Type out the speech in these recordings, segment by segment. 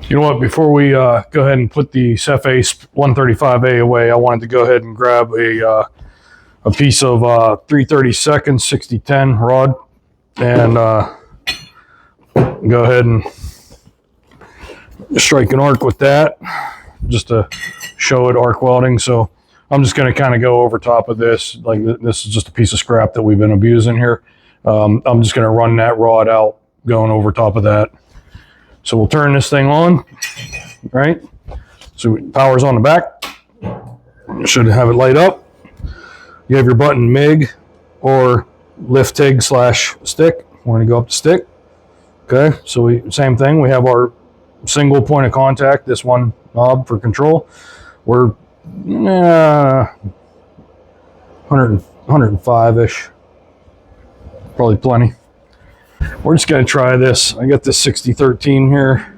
You know what, before we go ahead and put the Sefaspe 135A away, I wanted to go ahead and grab a piece of 3/32 6010 rod and go ahead and strike an arc with that just to show it arc welding. So I'm just going to kind of go over top of this. Like, this is just a piece of scrap that we've been abusing here. I'm just going to run that rod out going over top of that. So we'll turn this thing on, right? So power's on the back. You should have it light up. You have your button MIG or LIFT TIG / stick. We're going to go up to stick. Okay, so same thing. We have our single point of contact, this one knob for control. We're 105-ish. Probably plenty. We're just going to try this. I got this 6013 here.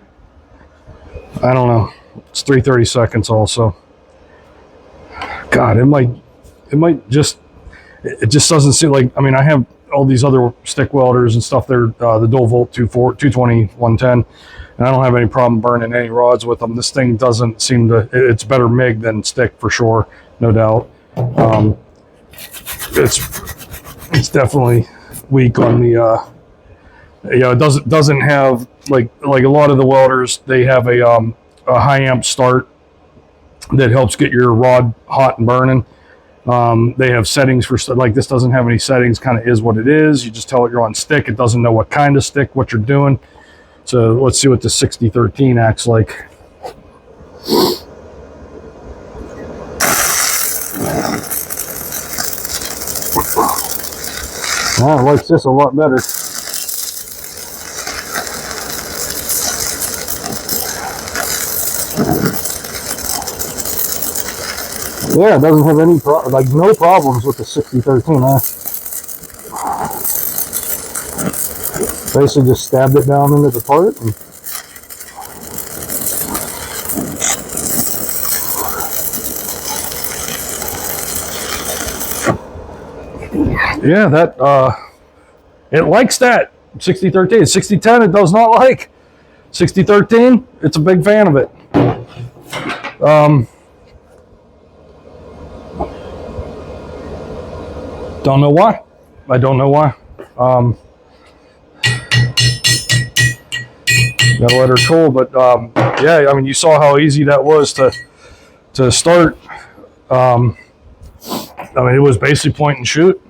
I don't know. It's 3/32 also. God, it just doesn't seem like, I mean, I have all these other stick welders and stuff. They're the dual volt 220, 110, and I don't have any problem burning any rods with them. This thing doesn't seem to, it's better MIG than stick for sure, no doubt. It's definitely weak on the, it doesn't have like a lot of the welders. They have a high amp start that helps get your rod hot and burning. They have settings for, like, this doesn't have any settings, kind of is what it is. You just tell it you're on stick. It doesn't know what kind of stick, what you're doing. So let's see what the 6013 acts like. Oh, I like this a lot better. Yeah, it doesn't have any no problems with the 6013. Basically just stabbed it down into the part. And yeah, that it likes that 6013. 6010 it does not like. 6013, it's a big fan of it. Don't know why. I don't know why. Gotta let her cool, but yeah, I mean, you saw how easy that was to start. I mean, it was basically point and shoot.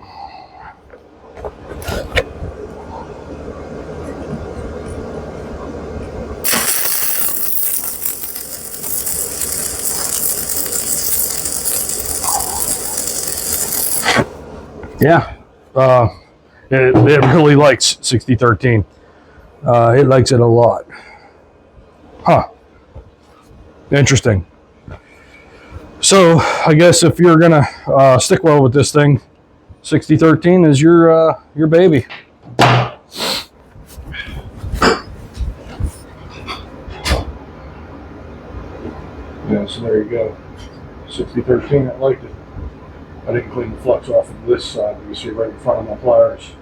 Yeah, it really likes 6013. It likes it a lot. Huh. Interesting. So I guess if you're gonna stick weld with this thing, 6013 is your baby. Yeah, so there you go. 6013, I liked it. I didn't clean the flux off of this side, but you see right in front of my pliers.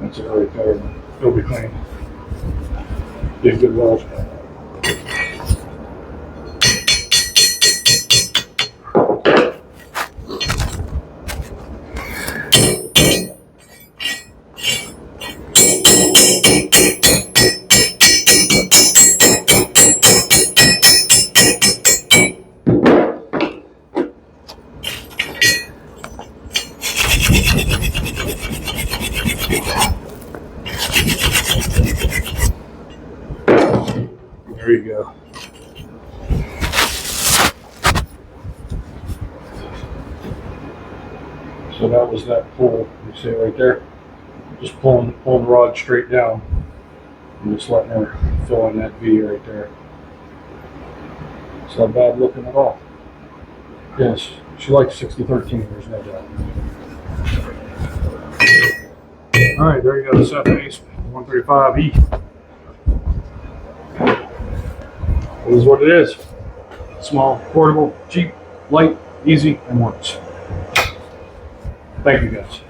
That's it right there. It'll be clean. Did a good weld. There you go. So that was that pull. You see it right there? Just pulling the rod straight down and just letting her fill in that V right there. It's not bad looking at all. Yes, she likes 6013, there's no doubt. All right, there you go, the Sefaspe 135E. It is what it is. Small, portable, cheap, light, easy, and works. Thank you guys.